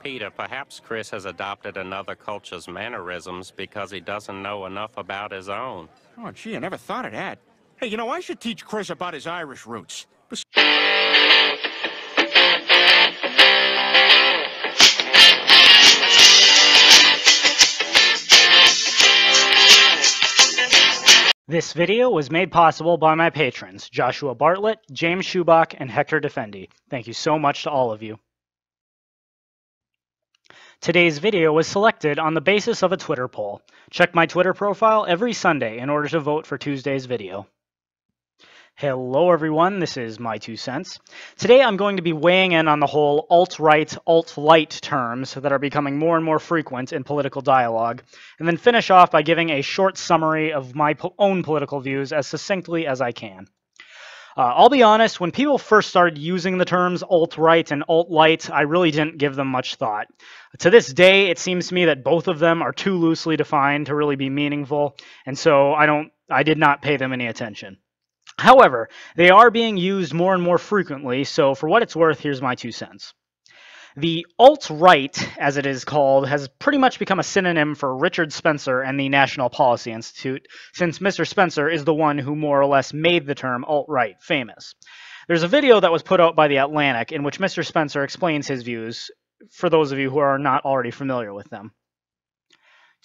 Peter, perhaps Chris has adopted another culture's mannerisms because he doesn't know enough about his own. Oh, gee, I never thought of that. Hey, you know, I should teach Chris about his Irish roots. This video was made possible by my patrons, Joshua Bartlett, James Schubach, and Hector Defendi. Thank you so much to all of you. Today's video was selected on the basis of a Twitter poll. Check my Twitter profile every Sunday in order to vote for Tuesday's video. Hello everyone, this is My Two Cents. Today I'm going to be weighing in on the whole alt-right, alt-light terms that are becoming more and more frequent in political dialogue, and then finish off by giving a short summary of my own political views as succinctly as I can. I'll be honest, when people first started using the terms alt-right and alt-light, I really didn't give them much thought. To this day, it seems to me that both of them are too loosely defined to really be meaningful, and so I did not pay them any attention. However, they are being used more and more frequently, so for what it's worth, here's my 2 cents. The alt-right, as it is called, has pretty much become a synonym for Richard Spencer and the National Policy Institute, since Mr. Spencer is the one who more or less made the term alt-right famous. There's a video that was put out by The Atlantic in which Mr. Spencer explains his views, for those of you who are not already familiar with them.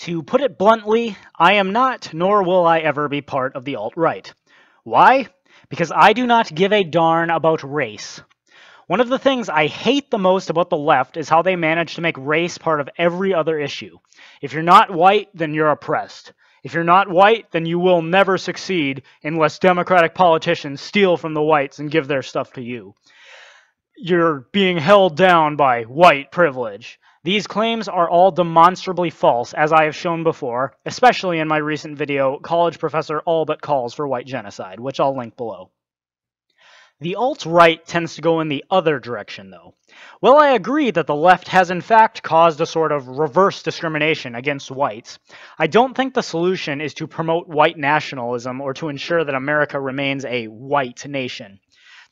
To put it bluntly, I am not, nor will I ever be part of the alt-right. Why? Because I do not give a darn about race. One of the things I hate the most about the left is how they manage to make race part of every other issue. If you're not white, then you're oppressed. If you're not white, then you will never succeed unless Democratic politicians steal from the whites and give their stuff to you. You're being held down by white privilege. These claims are all demonstrably false, as I have shown before, especially in my recent video, College Professor All But Calls for White Genocide, which I'll link below. The alt-right tends to go in the other direction, though. While I agree that the left has in fact caused a sort of reverse discrimination against whites, I don't think the solution is to promote white nationalism or to ensure that America remains a white nation.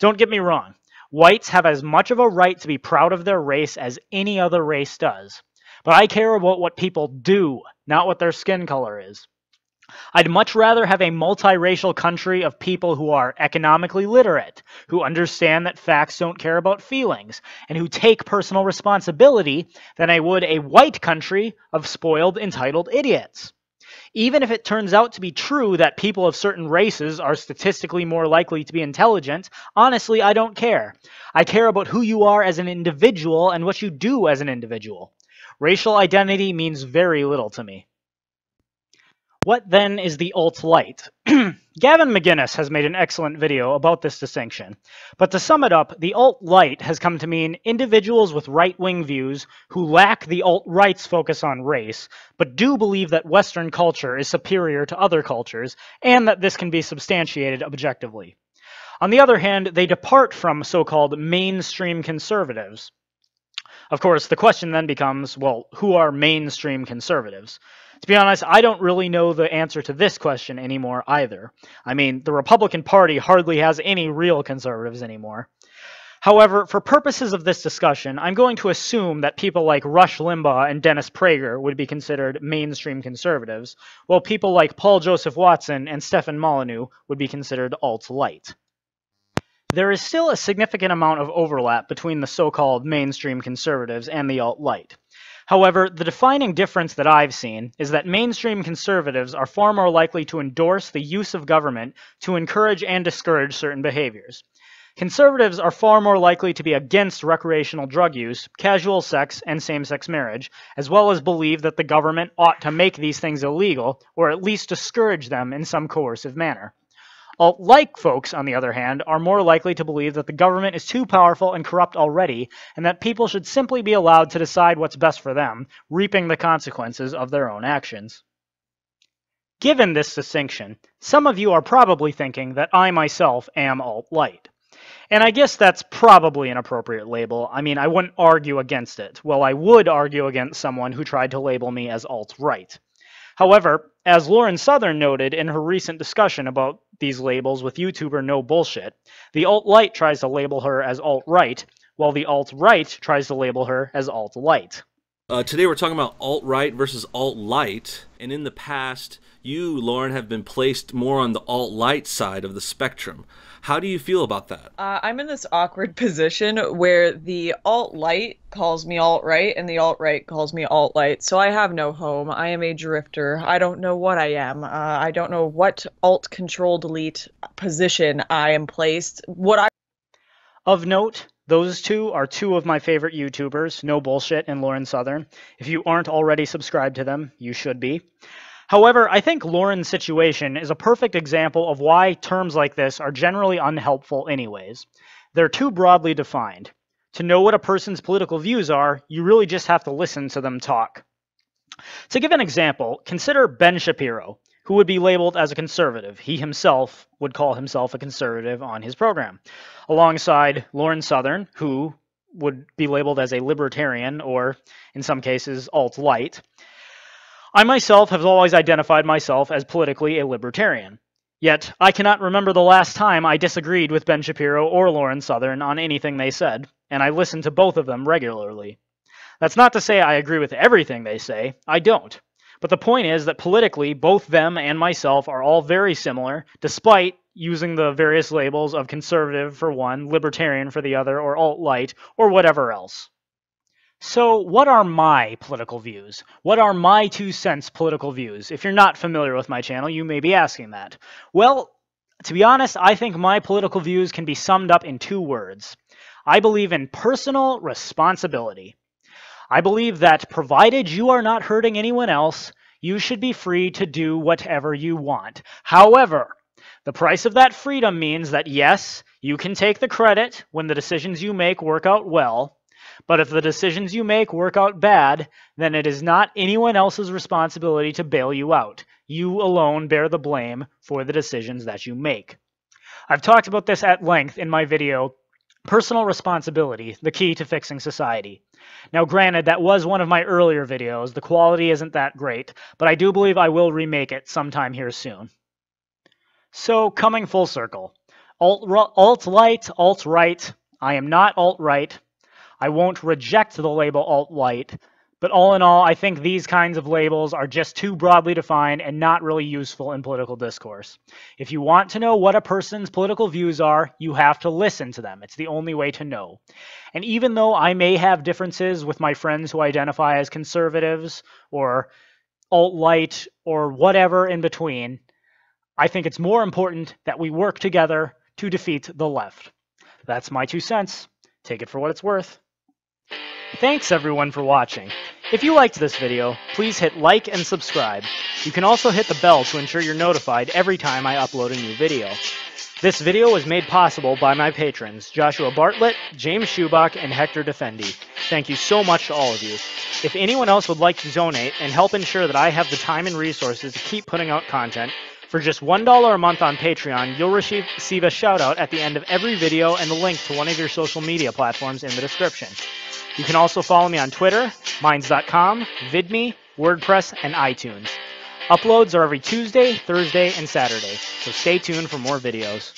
Don't get me wrong. Whites have as much of a right to be proud of their race as any other race does. But I care about what people do, not what their skin color is. I'd much rather have a multiracial country of people who are economically literate, who understand that facts don't care about feelings, and who take personal responsibility than I would a white country of spoiled, entitled idiots. Even if it turns out to be true that people of certain races are statistically more likely to be intelligent, honestly, I don't care. I care about who you are as an individual and what you do as an individual. Racial identity means very little to me. What then is the alt-light? Gavin McInnes has made an excellent video about this distinction. But to sum it up, the alt-light has come to mean individuals with right-wing views who lack the alt-right's focus on race, but do believe that Western culture is superior to other cultures, and that this can be substantiated objectively. On the other hand, they depart from so-called mainstream conservatives. Of course, the question then becomes, well, who are mainstream conservatives? To be honest, I don't really know the answer to this question anymore either. I mean, the Republican Party hardly has any real conservatives anymore. However, for purposes of this discussion, I'm going to assume that people like Rush Limbaugh and Dennis Prager would be considered mainstream conservatives, while people like Paul Joseph Watson and Stefan Molyneux would be considered alt-light. There is still a significant amount of overlap between the so-called mainstream conservatives and the alt-light. However, the defining difference that I've seen is that mainstream conservatives are far more likely to endorse the use of government to encourage and discourage certain behaviors. Conservatives are far more likely to be against recreational drug use, casual sex, and same-sex marriage, as well as believe that the government ought to make these things illegal, or at least discourage them in some coercive manner. Alt-like folks, on the other hand, are more likely to believe that the government is too powerful and corrupt already, and that people should simply be allowed to decide what's best for them, reaping the consequences of their own actions. Given this distinction, some of you are probably thinking that I myself am alt-light. And I guess that's probably an appropriate label. I mean, I wouldn't argue against it. Well, I would argue against someone who tried to label me as alt-right. However, as Lauren Southern noted in her recent discussion about these labels with YouTuber No Bullshit, the alt-light tries to label her as alt-right, while the alt-right tries to label her as alt-light. Today we're talking about alt-right versus alt-light, and in the past, you, Lauren, have been placed more on the alt-light side of the spectrum. How do you feel about that? I'm in this awkward position where the alt-light calls me alt-right and the alt-right calls me alt-light, so I have no home. I am a drifter. I don't know what I am. I don't know what alt-control-delete position I am placed. Of note, those two are two of my favorite YouTubers, No Bullshit and Lauren Southern. If you aren't already subscribed to them, you should be. However, I think Lauren's situation is a perfect example of why terms like this are generally unhelpful anyways. They're too broadly defined. To know what a person's political views are, you really just have to listen to them talk. To give an example, consider Ben Shapiro, who would be labeled as a conservative. He himself would call himself a conservative on his program, alongside Lauren Southern, who would be labeled as a libertarian or, in some cases, alt-light. I myself have always identified myself as politically a libertarian. Yet, I cannot remember the last time I disagreed with Ben Shapiro or Lauren Southern on anything they said, and I listen to both of them regularly. That's not to say I agree with everything they say. I don't. But the point is that politically, both them and myself are all very similar, despite using the various labels of conservative for one, libertarian for the other, or alt-light, or whatever else. So, what are my political views? What are my 2 cents political views? If you're not familiar with my channel, you may be asking that. Well, to be honest, I think my political views can be summed up in 2 words. I believe in personal responsibility. I believe that provided you are not hurting anyone else, you should be free to do whatever you want. However, the price of that freedom means that yes, you can take the credit when the decisions you make work out well, but if the decisions you make work out bad, then it is not anyone else's responsibility to bail you out. You alone bear the blame for the decisions that you make. I've talked about this at length in my video, Personal Responsibility, the Key to Fixing Society. Now granted, that was one of my earlier videos. The quality isn't that great, but I do believe I will remake it sometime here soon. So, coming full circle. Alt-light, alt-right. I am not alt-right. I won't reject the label alt-light, but all in all, I think these kinds of labels are just too broadly defined and not really useful in political discourse. If you want to know what a person's political views are, you have to listen to them. It's the only way to know. And even though I may have differences with my friends who identify as conservatives or alt-light or whatever in between, I think it's more important that we work together to defeat the left. That's my 2 cents. Take it for what it's worth. Thanks everyone for watching. If you liked this video, please hit like and subscribe. You can also hit the bell to ensure you're notified every time I upload a new video. This video was made possible by my patrons, Joshua Bartlett, James Schubach, and Hector Defendi. Thank you so much to all of you. If anyone else would like to donate and help ensure that I have the time and resources to keep putting out content, for just $1 a month on Patreon, you'll receive a shout out at the end of every video and the link to one of your social media platforms in the description. You can also follow me on Twitter, Minds.com, VidMe, WordPress, and iTunes. Uploads are every Tuesday, Thursday, and Saturday, so stay tuned for more videos.